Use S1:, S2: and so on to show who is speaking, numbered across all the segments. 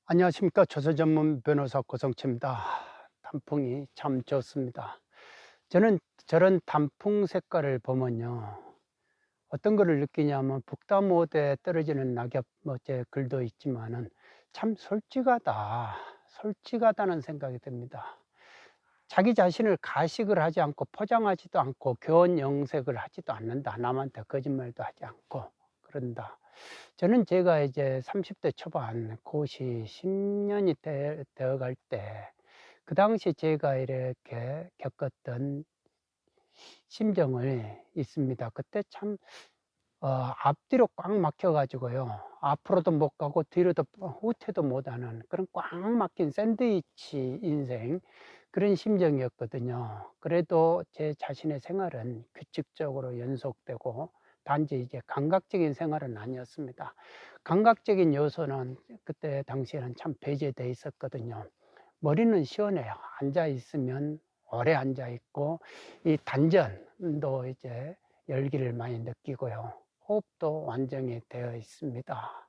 S1: 안녕하십니까. 조세 전문 변호사 고성채입니다. 단풍이 참 좋습니다. 저는 저런 단풍 색깔을 보면요, 어떤 거를 느끼냐면 북다모대에 떨어지는 낙엽, 제 글도 있지만은 참 솔직하다는 생각이 듭니다. 자기 자신을 가식을 하지 않고 포장하지도 않고 교원 영색을 하지도 않는다. 남한테 거짓말도 하지 않고 그런다. 저는 제가 이제 30대 초반, 그것이 10년이 되어 갈 때, 그 당시 제가 이렇게 겪었던 심정을 있습니다. 그때 참, 앞뒤로 꽉 막혀가지고요. 앞으로도 못 가고 뒤로도 후퇴도 못하는 그런 꽉 막힌 샌드위치 인생, 그런 심정이었거든요. 그래도 제 자신의 생활은 규칙적으로 연속되고, 단지 이제 감각적인 생활은 아니었습니다. 감각적인 요소는 그때 당시에는 참 배제돼 있었거든요. 머리는 시원해요. 앉아 있으면 오래 앉아 있고, 이 단전도 이제 열기를 많이 느끼고요. 호흡도 완전히 되어 있습니다.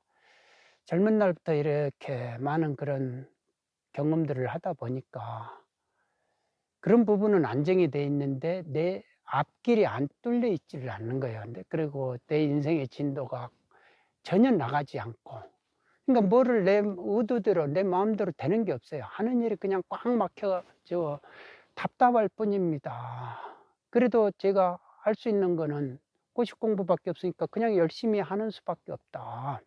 S1: 젊은 날부터 이렇게 많은 그런 경험들을 하다 보니까 그런 부분은 안정이 돼 있는데 내 앞길이 안 뚫려 있지를 않는 거예요. 그리고 내 인생의 진도가 전혀 나가지 않고, 그러니까 뭐를 내 의도대로 내 마음대로 되는 게 없어요. 하는 일이 그냥 꽉 막혀져 답답할 뿐입니다. 그래도 제가 할 수 있는 거는 고시 공부밖에 없으니까 그냥 열심히 하는 수밖에 없다.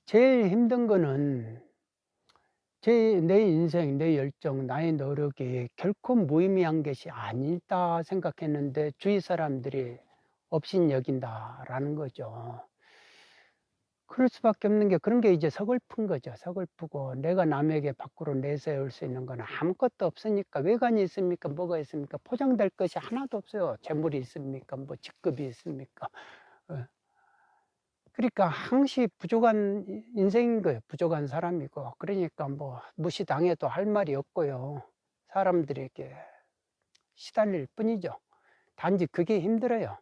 S1: 제일 힘든 거는 내 인생, 내 열정, 나의 노력이 결코 무의미한 것이 아니다 생각했는데 주위 사람들이 업신여긴다라는 거죠. 그럴 수밖에 없는 게, 그런 게 이제 서글픈 거죠. 서글프고, 내가 남에게 밖으로 내세울 수 있는 건 아무것도 없으니까. 외관이 있습니까? 뭐가 있습니까? 포장될 것이 하나도 없어요. 재물이 있습니까? 뭐 직급이 있습니까? 그러니까 항시 부족한 인생인 거예요. 부족한 사람이고. 그러니까 뭐 무시당해도 할 말이 없고요. 사람들에게 시달릴 뿐이죠. 단지 그게 힘들어요.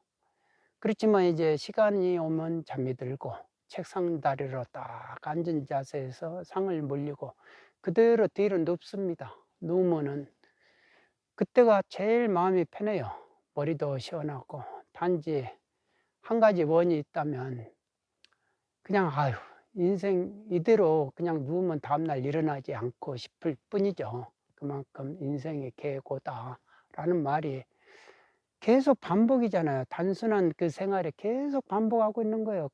S1: 그렇지만 이제 시간이 오면 잠이 들고, 책상 다리로 딱 앉은 자세에서 상을 물리고 그대로 뒤로 눕습니다. 누우면은 그때가 제일 마음이 편해요. 머리도 시원하고. 단지 한 가지 원이 있다면, 그냥 아유, 인생 이대로 그냥 누우면 다음날 일어나지 않고 싶을 뿐이죠. 그만큼 인생의 계고다라는 말이 계속 반복이잖아요. 단순한 그 생활에 계속 반복하고 있는 거예요.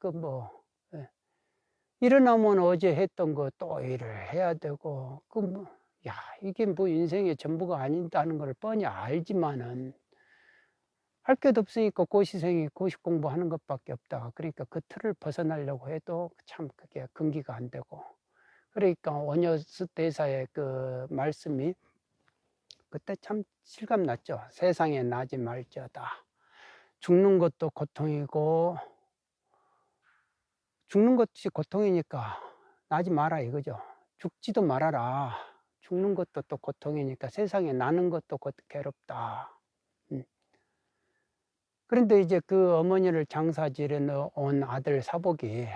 S1: 예. 일어나면 어제 했던 거 또 일을 해야 되고, 야, 이게 뭐 인생의 전부가 아닌다는 걸 뻔히 알지만은, 할 것도 없으니까 고시생이 고시 공부하는 것밖에 없다. 그러니까 그 틀을 벗어나려고 해도 참 그게 금기가 안 되고. 그러니까 원효스 대사의 그 말씀이 그때 참 실감 났죠. 세상에 나지 말지어다. 죽는 것도 고통이고, 죽는 것이 고통이니까 나지 마라 이거죠. 죽지도 말아라. 죽는 것도 또 고통이니까 세상에 나는 것도 괴롭다. 그런데 이제 그 어머니를 장사지에 넣어온 아들 사복이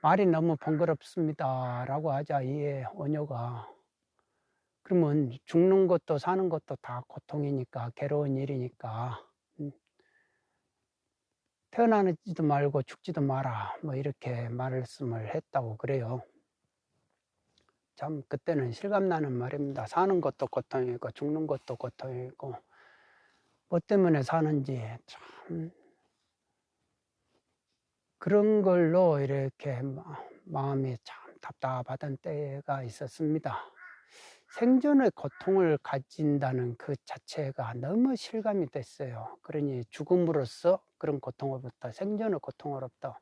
S1: 말이 너무 번거롭습니다 라고 하자, 이에 원효가, 그러면 죽는 것도 사는 것도 다 고통이니까, 괴로운 일이니까 태어나지도 말고 죽지도 마라, 뭐 이렇게 말씀을 했다고 그래요. 참 그때는 실감나는 말입니다. 사는 것도 고통이고 죽는 것도 고통이고, 뭐 때문에 사는지 참 그런 걸로 이렇게 마음이 참 답답하던 때가 있었습니다. 생존의 고통을 가진다는 그 자체가 너무 실감이 됐어요. 그러니 죽음으로써 그런 고통으로부터, 생존의 고통으로부터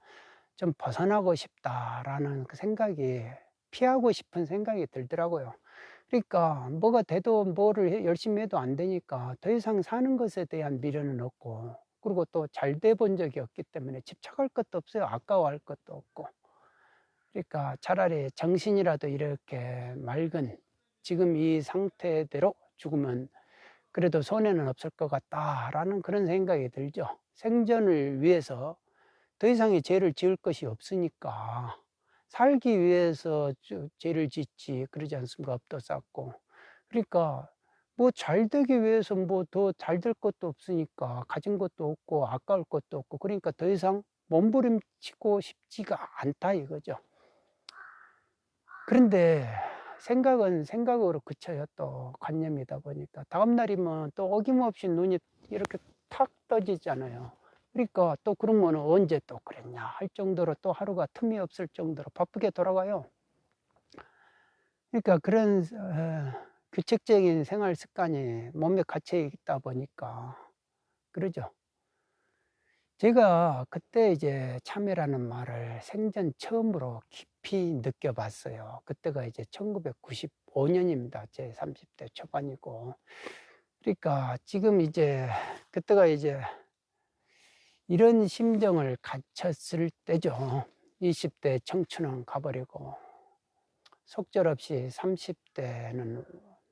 S1: 좀 벗어나고 싶다라는 그 생각이, 피하고 싶은 생각이 들더라고요. 그러니까 뭐가 돼도 뭐를 열심히 해도 안 되니까 더 이상 사는 것에 대한 미련은 없고, 그리고 또 잘 돼 본 적이 없기 때문에 집착할 것도 없어요. 아까워할 것도 없고. 그러니까 차라리 정신이라도 이렇게 맑은 지금 이 상태대로 죽으면 그래도 손해는 없을 것 같다라는 그런 생각이 들죠. 생존을 위해서 더 이상의 죄를 지을 것이 없으니까 살기 위해서 죄를 짓지, 그러지 않습니까? 업도 쌓고. 그러니까 뭐 잘 되기 위해서 뭐 더 잘 될 것도 없으니까, 가진 것도 없고 아까울 것도 없고, 그러니까 더 이상 몸부림치고 싶지가 않다 이거죠. 그런데 생각은 생각으로 그쳐요. 또 관념이다 보니까 다음 날이면 또 어김없이 눈이 이렇게 탁 떠지잖아요. 그러니까 또 그러면 언제 또 그랬냐 할 정도로, 또 하루가 틈이 없을 정도로 바쁘게 돌아가요. 그러니까 그런 규칙적인 생활 습관이 몸에 갇혀 있다 보니까 그러죠. 제가 그때 이제 참여라는 말을 생전 처음으로 깊이 느껴봤어요. 그때가 이제 1995년입니다. 제 30대 초반이고. 그러니까 지금 이제 그때가 이제 이런 심정을 갖췄을 때죠. 20대 청춘은 가버리고 속절없이 30대는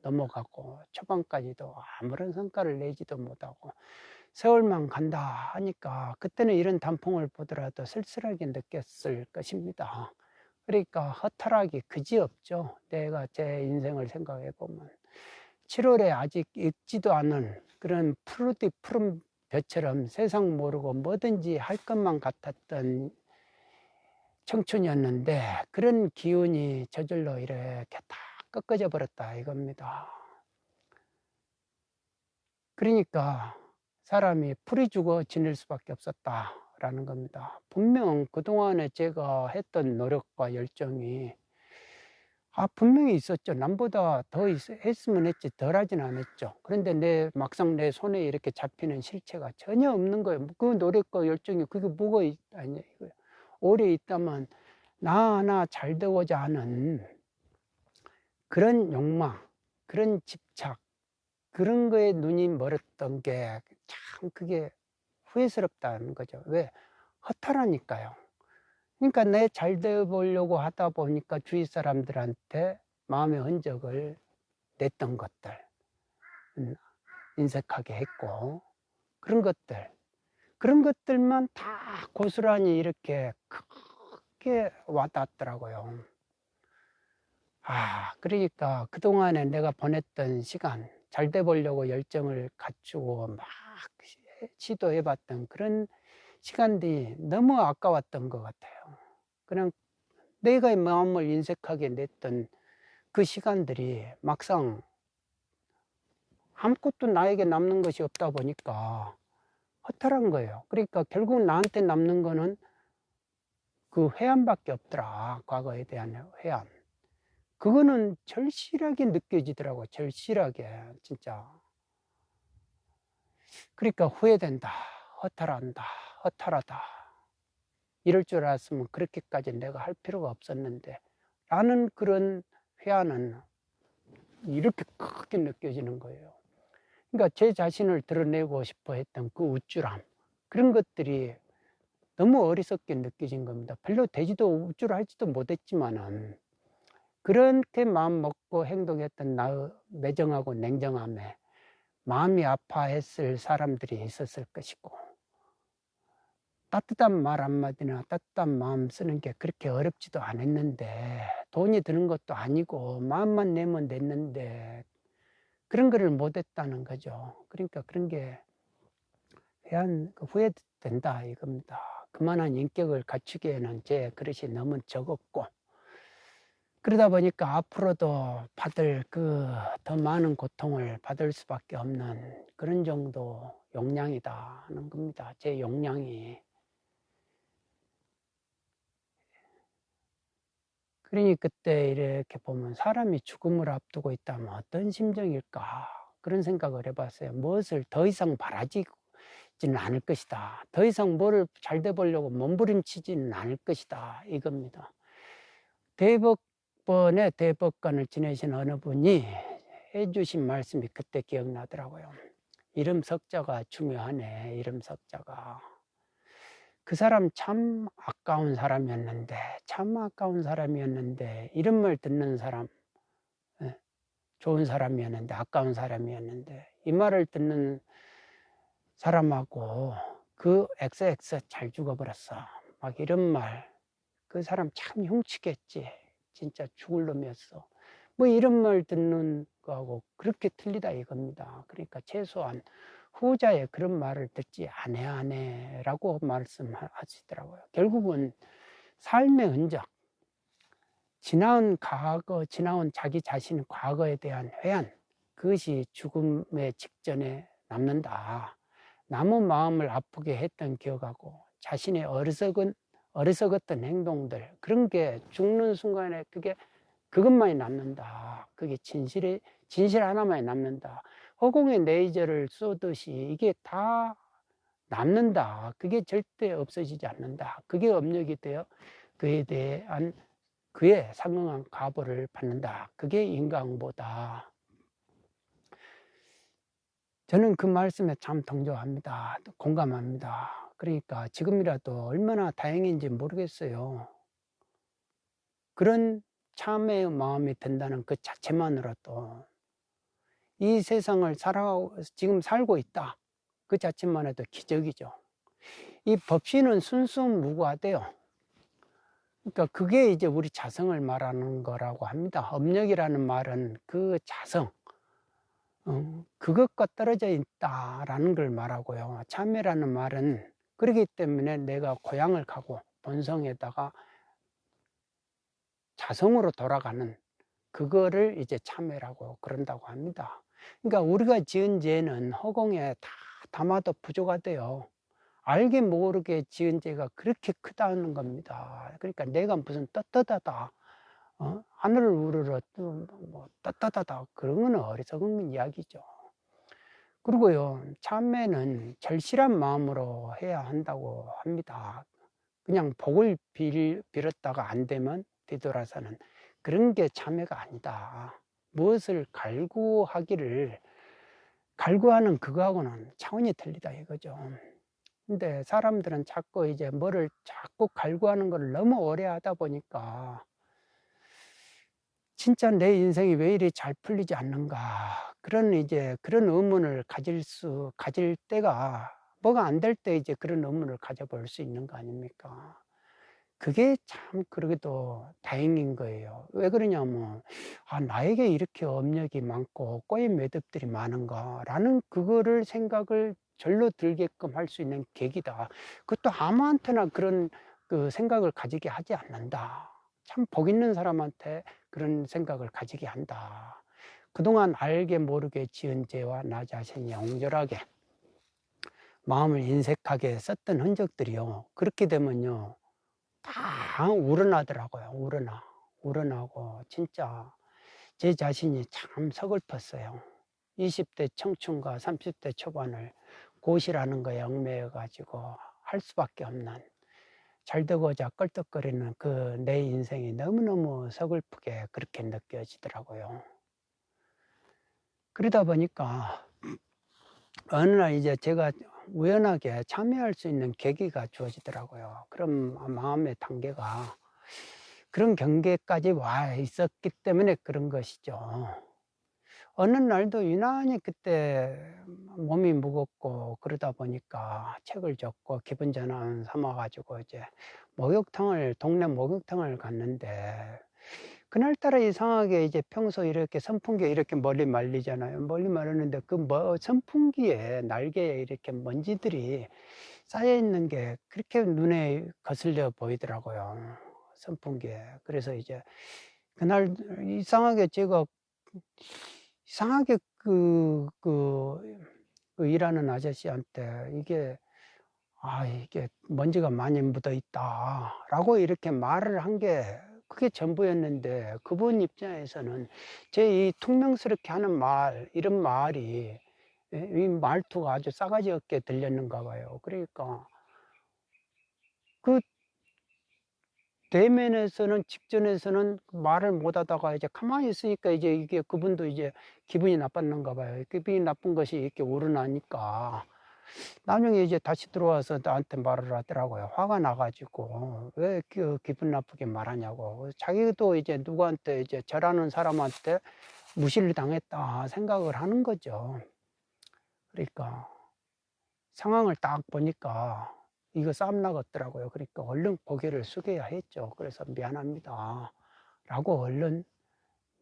S1: 넘어가고 초반까지도 아무런 성과를 내지도 못하고 세월만 간다 하니까 그때는 이런 단풍을 보더라도 쓸쓸하게 느꼈을 것입니다. 그러니까 허탈하기 그지없죠. 내가 제 인생을 생각해 보면 7월에 아직 익지도 않은 그런 푸른 벼처럼 세상 모르고 뭐든지 할 것만 같았던 청춘이었는데, 그런 기운이 저절로 이렇게 다 꺾어져 버렸다 이겁니다. 그러니까 사람이 풀이 죽어 지낼 수밖에 없었다라는 겁니다. 분명 그동안에 제가 했던 노력과 열정이 분명히 있었죠. 남보다 더 했으면 했지 덜 하진 않았죠. 그런데 막상 내 손에 이렇게 잡히는 실체가 전혀 없는 거예요. 그 노력과 열정이 그게 뭐가 아니냐 이거예요. 오래 있다면 나 하나 잘 되고자 하는 그런 욕망, 그런 집착, 그런 거에 눈이 멀었던 게 참 그게 후회스럽다는 거죠. 왜? 허탈하니까요. 그러니까 내 잘 되어 보려고 하다 보니까 주위 사람들한테 마음의 흔적을 냈던 것들, 인색하게 했고, 그런 것들만 다 고스란히 이렇게 크게 와닿더라고요. 그러니까 그동안에 내가 보냈던 시간, 잘 돼 보려고 열정을 갖추고 막 시도해 봤던 그런 시간들이 너무 아까웠던 것 같아요. 그냥 내가 마음을 인색하게 냈던 그 시간들이 막상 아무것도 나에게 남는 것이 없다 보니까 허탈한 거예요. 그러니까 결국 나한테 남는 거는 그 회한밖에 없더라. 과거에 대한 회한. 그거는 절실하게 느껴지더라고요. 절실하게 진짜. 그러니까 후회된다, 허탈한다, 허탈하다. 이럴 줄 알았으면 그렇게까지 내가 할 필요가 없었는데 라는 그런 회한은 이렇게 크게 느껴지는 거예요. 그러니까 제 자신을 드러내고 싶어 했던 그 우쭐함, 그런 것들이 너무 어리석게 느껴진 겁니다. 별로 되지도 우쭐하지도 못했지만은 그렇게 마음 먹고 행동했던 나의 매정하고 냉정함에 마음이 아파했을 사람들이 있었을 것이고, 따뜻한 말 한마디나 따뜻한 마음 쓰는 게 그렇게 어렵지도 않았는데, 돈이 드는 것도 아니고 마음만 내면 됐는데 그런 거를 못했다는 거죠. 그러니까 그런 게 후회된다 이겁니다. 그만한 인격을 갖추기에는 제 그릇이 너무 적었고, 그러다 보니까 앞으로도 받을 더 많은 고통을 받을 수밖에 없는 그런 정도 용량이다 하는 겁니다. 제 용량이. 그러니 그때 이렇게 보면 사람이 죽음을 앞두고 있다면 어떤 심정일까 그런 생각을 해봤어요. 무엇을 더 이상 바라지는 않을 것이다. 더 이상 뭐를 잘 돼 보려고 몸부림치지는 않을 것이다 이겁니다. 대법원의 대법관을 지내신 어느 분이 해주신 말씀이 그때 기억나더라고요. 이름 석자가 중요하네. 이름 석자가. 그 사람 참 아까운 사람이었는데 이름을 듣는 사람 좋은 사람이었는데 아까운 사람이었는데 이 말을 듣는 사람하고 그 XX 잘 죽어버렸어 막 이런 말 그 사람 참 흉측했지. 진짜 죽을 놈이었어. 뭐 이런 말 듣는 거하고 그렇게 틀리다 이겁니다. 그러니까 최소한 후자의 그런 말을 듣지 아니하네라고 말씀하시더라고요. 결국은 삶의 흔적, 지나온 과거, 지나온 자기 자신의 과거에 대한 회한, 그것이 죽음의 직전에 남는다. 남은 마음을 아프게 했던 기억하고 자신의 어리석었던 행동들, 그런 게 죽는 순간에 그것만이 남는다. 그게 진실 하나만이 남는다. 허공에 레이저를 쏘듯이 이게 다 남는다. 그게 절대 없어지지 않는다. 그게 업력이 되어 그에 대한 그에 상응한 값을 받는다. 그게 인간보다. 저는 그 말씀에 참 동조합니다. 공감합니다. 그러니까 지금이라도 얼마나 다행인지 모르겠어요. 그런 참회의 마음이 든다는 그 자체만으로도 이 세상을 지금 살고 있다. 그 자체만 해도 기적이죠. 이 법신은 순수무구하대요. 그러니까 그게 이제 우리 자성을 말하는 거라고 합니다. 업력이라는 말은 그 자성, 그것과 떨어져 있다라는 걸 말하고요. 참회라는 말은 그렇기 때문에 내가 고향을 가고 본성에다가 자성으로 돌아가는 그거를 이제 참회라고 그런다고 합니다. 그러니까 우리가 지은 죄는 허공에 다 담아도 부족하대요. 알게 모르게 지은 죄가 그렇게 크다는 겁니다. 그러니까 내가 무슨 떳떳하다, 하늘을 우러러 뭐 떳떳하다, 그런 건 어리석은 이야기죠. 그리고요, 참회는 절실한 마음으로 해야 한다고 합니다. 그냥 복을 빌었다가 안 되면 되돌아서는 그런 게 참회가 아니다. 무엇을 갈구하는 그거하고는 차원이 틀리다 이거죠. 근데 사람들은 자꾸 이제 뭐를 자꾸 갈구하는 걸 너무 오래 하다 보니까 진짜 내 인생이 왜 이리 잘 풀리지 않는가, 그런 의문을 가질 때가, 뭐가 안 될 때 이제 그런 의문을 가져볼 수 있는 거 아닙니까? 그게 참 그러게도 다행인 거예요. 왜 그러냐면, 나에게 이렇게 업력이 많고 꼬인 매듭들이 많은가라는 그거를 생각을 절로 들게끔 할 수 있는 계기다. 그것도 아무한테나 그런 그 생각을 가지게 하지 않는다. 참 복 있는 사람한테 그런 생각을 가지게 한다. 그동안 알게 모르게 지은 죄와 나 자신이 옹졸하게 마음을 인색하게 썼던 흔적들이요, 그렇게 되면요 다 우러나더라고요. 우러나고 진짜 제 자신이 참 서글펐어요. 20대 청춘과 30대 초반을 고시라는 거에 얽매여 가지고 할 수밖에 없는, 잘되고자 껄떡거리는 그 내 인생이 너무너무 서글프게 그렇게 느껴지더라고요. 그러다 보니까 어느 날 이제 제가 우연하게 참여할 수 있는 계기가 주어지더라고요. 그런 마음의 단계가 그런 경계까지 와 있었기 때문에 그런 것이죠. 어느 날도 유난히 그때 몸이 무겁고 그러다 보니까 책을 적고 기분 전환 삼아 가지고 이제 동네 목욕탕을 갔는데, 그날따라 이상하게 이제 평소 이렇게 선풍기에 이렇게 멀리 말리잖아요. 멀리 말리는데 선풍기에 날개에 이렇게 먼지들이 쌓여 있는 게 그렇게 눈에 거슬려 보이더라고요. 선풍기에. 그래서 이제 그날 이상하게 그 일하는 아저씨한테 이게 먼지가 많이 묻어 있다라고 이렇게 말을 한 게 그게 전부였는데, 그분 입장에서는 제 이 퉁명스럽게 하는 이런 말이, 이 말투가 아주 싸가지 없게 들렸는가 봐요. 그러니까 그 직전에서는 말을 못 하다가 이제 가만히 있으니까 이제 이게 그분도 이제 기분이 나빴는가 봐요. 기분이 나쁜 것이 이렇게 우러나니까 나중에 이제 다시 들어와서 나한테 말을 하더라고요. 화가 나가지고 왜 기분 나쁘게 말하냐고. 자기도 이제 누구한테 이제 저라는 사람한테 무시를 당했다 생각을 하는 거죠. 그러니까 상황을 딱 보니까 이거 쌈 나갔더라고요. 그러니까 얼른 고개를 숙여야 했죠. 그래서 미안합니다 라고 얼른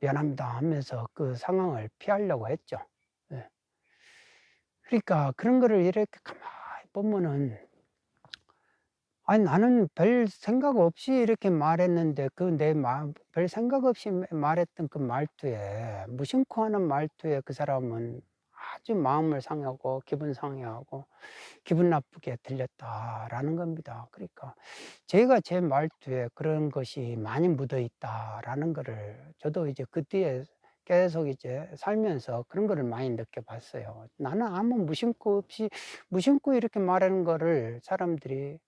S1: 미안합니다 하면서 그 상황을 피하려고 했죠. 예. 그러니까 그런 거를 이렇게 가만히 보면은, 아니 나는 별 생각 없이 이렇게 말했는데 그 내 마음 별 생각 없이 말했던 그 말투에, 무심코 하는 말투에 그 사람은 아주 마음을 상하고 기분 상해하고 기분 나쁘게 들렸다라는 겁니다. 그러니까 제가 제 말투에 그런 것이 많이 묻어 있다라는 거를 저도 이제 그 뒤에 계속 이제 살면서 그런 거를 많이 느껴봤어요. 나는 아무 무심코 이렇게 말하는 거를 사람들이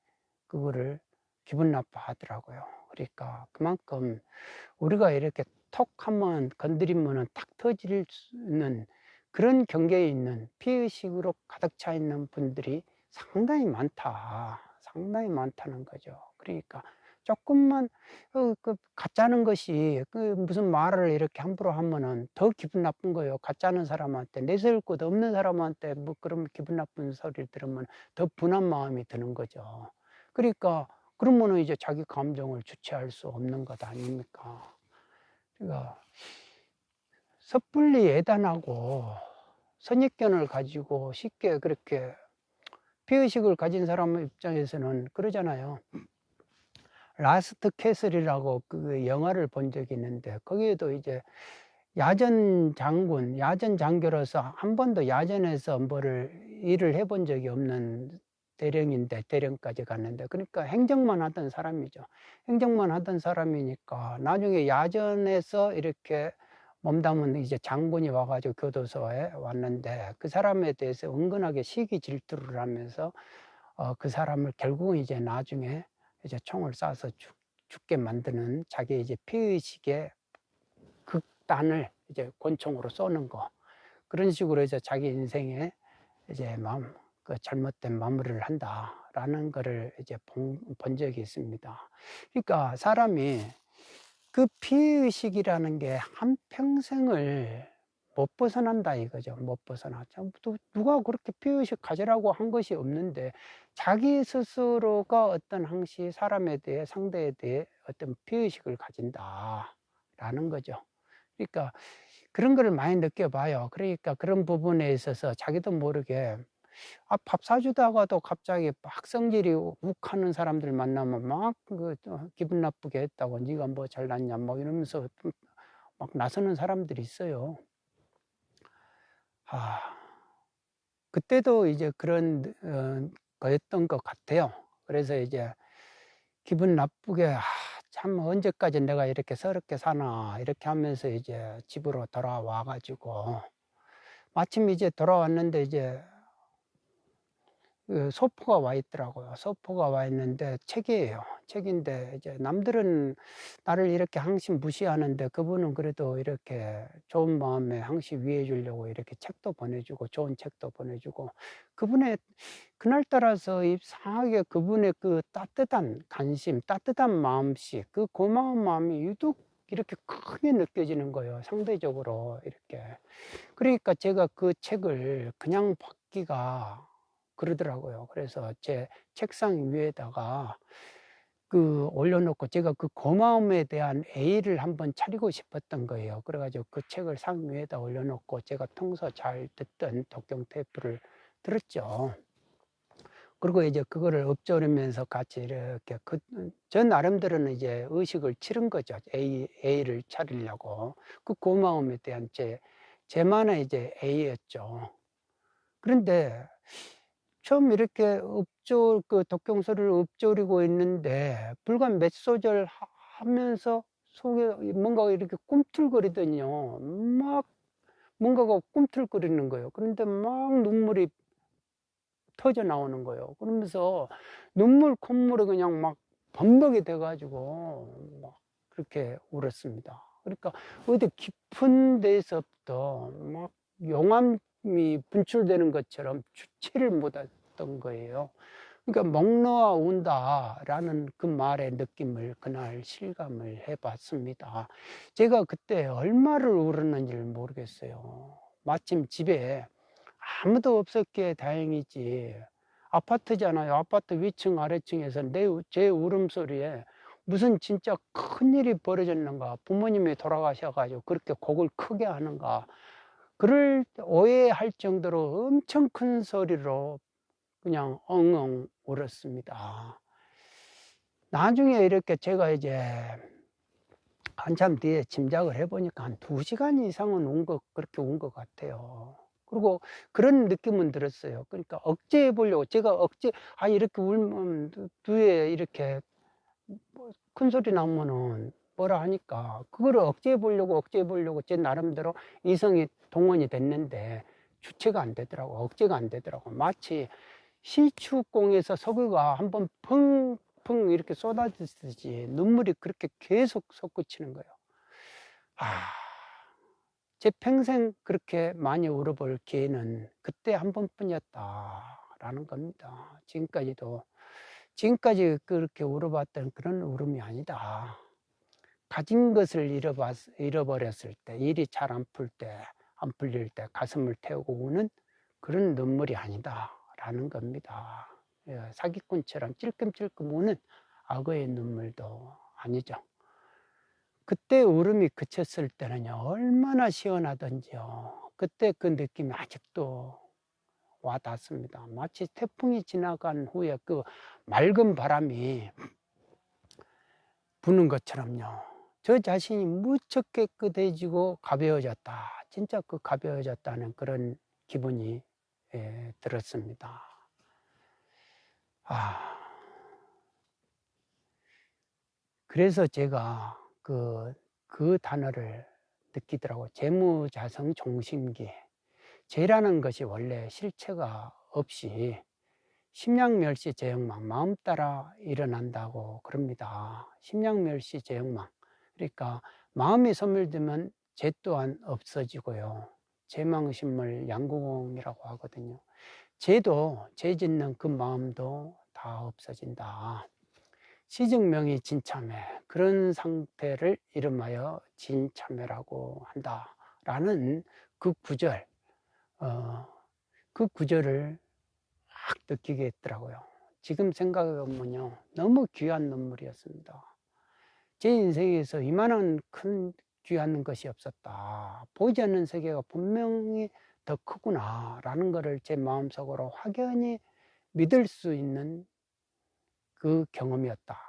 S1: 그거를 기분 나빠하더라고요. 그러니까 그만큼 우리가 이렇게 톡 한번 건드리면은 탁 터질 수 있는 그런 경계에 있는 피해의식으로 가득 차 있는 분들이 상당히 많다는 거죠. 그러니까 조금만 그 가짜는 것이 그 무슨 말을 이렇게 함부로 하면은 더 기분 나쁜 거예요. 가짜는 사람한테, 내세울 것 없는 사람한테 뭐 그런 기분 나쁜 소리를 들으면 더 분한 마음이 드는 거죠. 그러니까 그러면은 이제 자기 감정을 주체할 수 없는 것 아닙니까? 그러니까 섣불리 예단하고 선입견을 가지고 쉽게 그렇게 피의식을 가진 사람 입장에서는 그러잖아요. 라스트 캐슬이라고 그 영화를 본 적이 있는데, 거기에도 이제 야전 장교로서 한 번도 야전에서 일을 해본 적이 없는 대령인데, 대령까지 갔는데, 그러니까 행정만 하던 사람이죠. 행정만 하던 사람이니까 나중에 야전에서 이렇게 몸담은 이제 장군이 와가지고 교도소에 왔는데, 그 사람에 대해서 은근하게 시기 질투를 하면서 그 사람을 결국은 이제 나중에 이제 총을 쏴서 죽게 만드는, 자기 이제 피의식의 극단을 이제 권총으로 쏘는 거, 그런 식으로 이제 자기 인생에 이제 그 잘못된 마무리를 한다라는 거를 이제 본 적이 있습니다. 그러니까 사람이 그 피의식이라는 게 한평생을 못 벗어난다 이거죠. 못 벗어나. 누가 그렇게 피의식 가지라고 한 것이 없는데, 자기 스스로가 어떤 항시 사람에 대해, 상대에 대해 어떤 피의식을 가진다라는 거죠. 그러니까 그런 거를 많이 느껴봐요. 그러니까 그런 부분에 있어서 자기도 모르게 밥 사주다가도 갑자기 막 성질이 욱하는 사람들 만나면 막 기분 나쁘게 했다고, 네가 뭐 잘났냐 막 이러면서 막 나서는 사람들이 있어요. 그때도 이제 그런 거였던 것 같아요. 그래서 이제 기분 나쁘게, 참 언제까지 내가 이렇게 서럽게 사나 이렇게 하면서 이제 집으로 돌아와 가지고, 마침 이제 돌아왔는데 이제 그 소포가 와 있더라고요. 소포가 와 있는데 책이에요. 책인데 이제 남들은 나를 이렇게 항상 무시하는데, 그분은 그래도 이렇게 좋은 마음에 항상 위해 주려고 이렇게 책도 보내주고 좋은 책도 보내주고, 그분의 그날따라서 이상하게 그분의 그 따뜻한 관심, 따뜻한 마음씨, 그 고마운 마음이 유독 이렇게 크게 느껴지는 거예요. 상대적으로 이렇게. 그러니까 제가 그 책을 그냥 받기가 그러더라고요. 그래서 제 책상 위에다가 올려놓고, 제가 그 고마움에 대한 A를 한번 차리고 싶었던 거예요. 그래가지고 그 책을 상 위에다 올려놓고 제가 평소 잘 듣던 독경 테이프를 들었죠. 그리고 이제 그거를 읊조리면서 같이 이렇게 저 나름대로는 이제 의식을 치른 거죠. A를 차리려고. 그 고마움에 대한 제만의 이제 A였죠. 그런데 처음 이렇게 그 독경서를 읊조리고 있는데 불과 몇 소절 하면서 속에 뭔가 이렇게 꿈틀거리더니요, 막 뭔가가 꿈틀거리는 거예요. 그런데 막 눈물이 터져 나오는 거예요. 그러면서 콧물이 그냥 막 범벅이 돼가지고 막 그렇게 울었습니다. 그러니까 어디 깊은 데서부터 막 용암이 분출되는 것처럼 주체를 못했던 거예요. 그러니까 목 놓아 운다라는 그 말의 느낌을 그날 실감을 해봤습니다. 제가 그때 얼마를 울었는지를 모르겠어요. 마침 집에 아무도 없었기에 다행이지, 아파트잖아요. 아파트 위층 아래층에서 제 울음소리에 무슨 진짜 큰일이 벌어졌는가, 부모님이 돌아가셔가지고 그렇게 곡을 크게 하는가, 그를 오해할 정도로 엄청 큰 소리로 그냥 엉엉 울었습니다. 나중에 이렇게 제가 이제 한참 뒤에 짐작을 해보니까 한 2시간 이상은 그렇게 운 것 같아요. 그리고 그런 느낌은 들었어요. 그러니까 억제해 보려고, 제가 이렇게 울면 뒤에 이렇게 큰 소리 나면은 뭐라 하니까, 그거를 억제해 보려고 제 나름대로 이성이 동원이 됐는데 주체가 안 되더라고. 억제가 안 되더라고. 마치 시추공에서 석유가 한번 펑펑 이렇게 쏟아지듯이 눈물이 그렇게 계속 솟구치는 거예요. 제 평생 그렇게 많이 울어볼 기회는 그때 한 번뿐이었다라는 겁니다. 지금까지 그렇게 울어봤던 그런 울음이 아니다. 가진 것을 잃어버렸을 때, 일이 잘 안 풀릴 때 가슴을 태우고 우는 그런 눈물이 아니다라는 겁니다. 사기꾼처럼 찔끔찔끔 우는 악어의 눈물도 아니죠. 그때 울음이 그쳤을 때는요, 얼마나 시원하던지요. 그때 그 느낌이 아직도 와 닿습니다. 마치 태풍이 지나간 후에 그 맑은 바람이 부는 것처럼요. 저 자신이 무척 깨끗해지고 가벼워졌다. 진짜 그 가벼워졌다는 그런 기분이 들었습니다. 그래서 제가 그 단어를 느끼더라고요. 재무자성 종심기. 죄라는 것이 원래 실체가 없이 심양멸시 제형망, 마음 따라 일어난다고 그럽니다. 심양멸시 제형망. 그러니까 마음이 소멸되면 죄 또한 없어지고요. 죄망심을 양구공이라고 하거든요. 죄 짓는 그 마음도 다 없어진다. 시증명이 진참회, 그런 상태를 이름하여 진참회라고 한다라는 그 구절을 막 느끼게 했더라고요. 지금 생각해보면요, 너무 귀한 눈물이었습니다. 제 인생에서 이만한 큰 귀한 것이 없었다. 보이지 않는 세계가 분명히 더 크구나라는 것을 제 마음속으로 확연히 믿을 수 있는 그 경험이었다.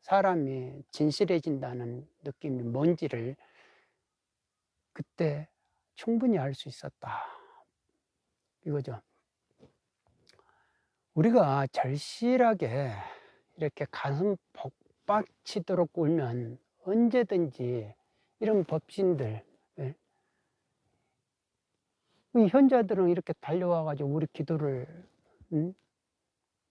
S1: 사람이 진실해진다는 느낌이 뭔지를 그때 충분히 알 수 있었다. 이거죠. 우리가 절실하게 이렇게 가슴 복박치도록 울면 언제든지 이런 법신들, 현자들은 이렇게 달려와가지고 우리 기도를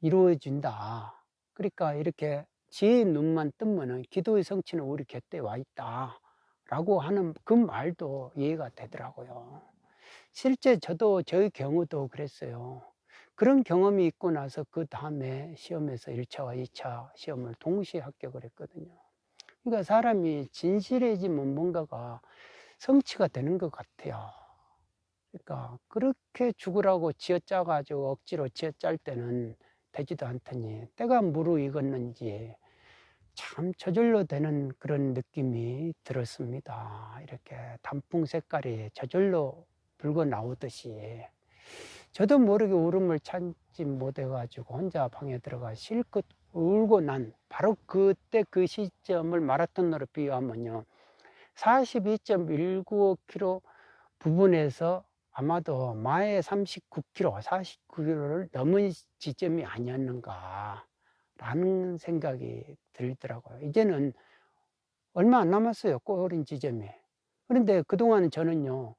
S1: 이루어진다. 그러니까 이렇게 지혜의 눈만 뜨면은 기도의 성취는 우리 곁에 와 있다 라고 하는 그 말도 이해가 되더라고요. 실제 저의 경우도 그랬어요. 그런 경험이 있고 나서 그 다음에 시험에서 1차와 2차 시험을 동시에 합격을 했거든요. 그러니까 사람이 진실해지면 뭔가가 성취가 되는 것 같아요. 그러니까 그렇게 죽으라고 쥐어짜가지고 억지로 쥐어짤 때는 되지도 않더니 때가 무르익었는지 참 저절로 되는 그런 느낌이 들었습니다. 이렇게 단풍 색깔이 저절로 붉어 나오듯이 저도 모르게 울음을 참지 못해가지고 혼자 방에 들어가 실컷 울고 난 바로 그때 그 시점을 마라톤으로 비유하면요, 42.195km 부분에서 아마도 마에 39km, 49km를 넘은 지점이 아니었는가 라는 생각이 들더라고요. 이제는 얼마 안 남았어요, 꼬린 지점이. 그런데 그동안 저는요,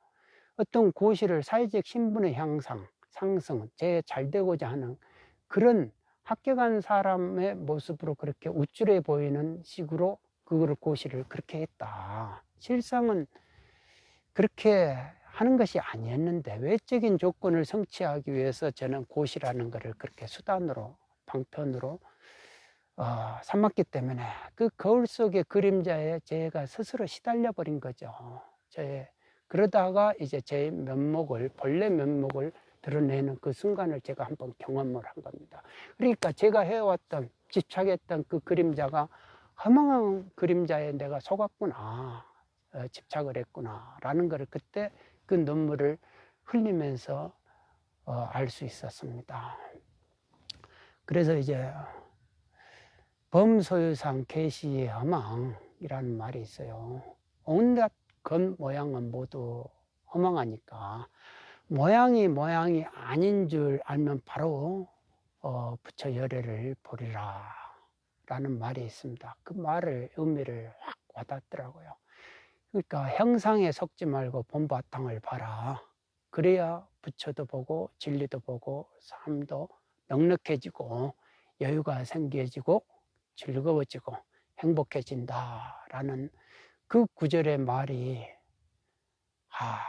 S1: 어떤 고시를 사회적 신분의 상승, 제 잘되고자 하는 그런 합격한 사람의 모습으로 그렇게 우쭐해 보이는 식으로 그거를 고시를 그렇게 했다. 실상은 그렇게 하는 것이 아니었는데 외적인 조건을 성취하기 위해서 저는 고시라는 것을 그렇게 수단으로, 방편으로 삼았기 때문에 그 거울 속의 그림자에 제가 스스로 시달려 버린 거죠. 그러다가 이제 제 본래 면목을 드러내는 그 순간을 제가 한번 경험을 한 겁니다. 그러니까 제가 해왔던, 집착했던 그 그림자가 허망한 그림자에 내가 속았구나, 집착을 했구나 라는 것을 그때 그 눈물을 흘리면서 알 수 있었습니다. 그래서 이제 범소유상 계시의 허망이라는 말이 있어요. 온갖 겉 모양은 모두 허망하니까 모양이 아닌 줄 알면 바로 부처 열애를 보리라 라는 말이 있습니다. 그 말을 의미를 확 와닿더라고요. 그러니까 형상에 속지 말고 본바탕을 봐라. 그래야 부처도 보고 진리도 보고 삶도 넉넉해지고 여유가 생겨지고 즐거워지고 행복해진다라는 그 구절의 말이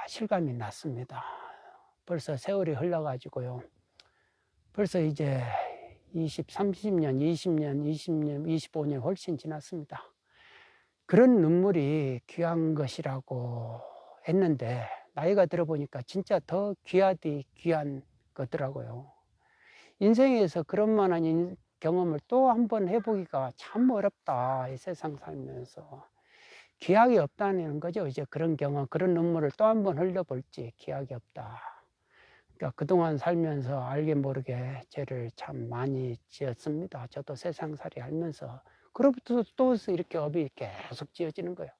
S1: 실감이 났습니다. 벌써 세월이 흘러가지고요. 벌써 이제 20, 30년, 20년, 20년, 25년 훨씬 지났습니다. 그런 눈물이 귀한 것이라고 했는데 나이가 들어보니까 진짜 더 귀하디 귀한 거더라고요. 인생에서 그런 만한 경험을 또 한 번 해보기가 참 어렵다. 이 세상 살면서. 기약이 없다는 거죠. 이제 그런 경험, 그런 눈물을 또 한 번 흘려볼지 기약이 없다. 그러니까 그동안 살면서 알게 모르게 죄를 참 많이 지었습니다. 저도 세상살이 알면서. 그로부터 또 이렇게 업이 계속 지어지는 거예요.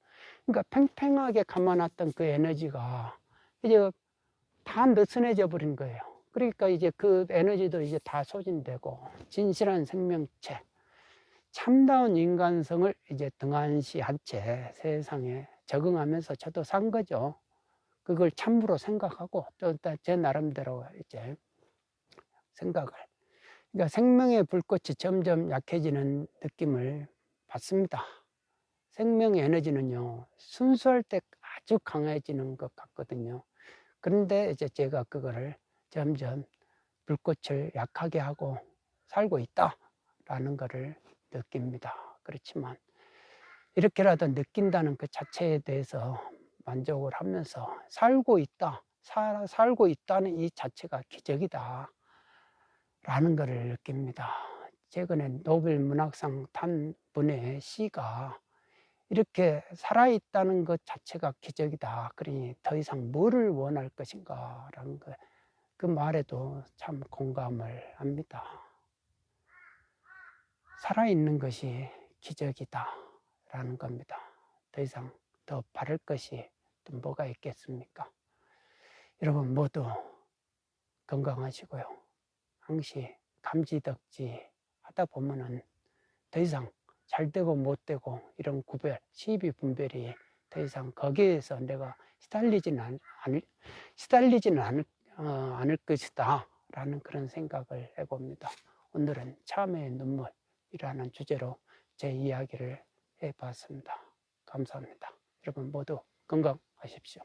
S1: 그러니까 팽팽하게 감아놨던 그 에너지가 이제 다 느슨해져 버린 거예요. 그러니까 이제 그 에너지도 이제 다 소진되고 진실한 생명체, 참다운 인간성을 이제 등한시한 채 세상에 적응하면서 저도 산 거죠. 그걸 참으로 생각하고 또 제 나름대로 이제 생각을. 그러니까 생명의 불꽃이 점점 약해지는 느낌을 받습니다. 생명의 에너지는요, 순수할 때 아주 강해지는 것 같거든요. 그런데 이제 제가 그거를 점점 불꽃을 약하게 하고 살고 있다라는 것을 느낍니다. 그렇지만 이렇게라도 느낀다는 그 자체에 대해서 만족을 하면서 살고 있다는 이 자체가 기적이다 라는 것을 느낍니다. 최근에 노벨 문학상 탄 분의 시가 이렇게 살아있다는 것 자체가 기적이다. 그러니 더 이상 뭐를 원할 것인가 라는 것, 그 말에도 참 공감을 합니다. 살아있는 것이 기적이다 라는 겁니다. 더 이상 더 바랄 것이 또 뭐가 있겠습니까? 여러분 모두 건강하시고요. 항시 감지덕지 하다 보면은 더 이상 잘 되고 못 되고 이런 구별, 시비 분별이 더 이상 거기에서 내가 시달리지는 않을 것이다 라는 그런 생각을 해봅니다. 오늘은 참회의 눈물이라는 주제로 제 이야기를 해봤습니다. 감사합니다. 여러분 모두 건강하십시오.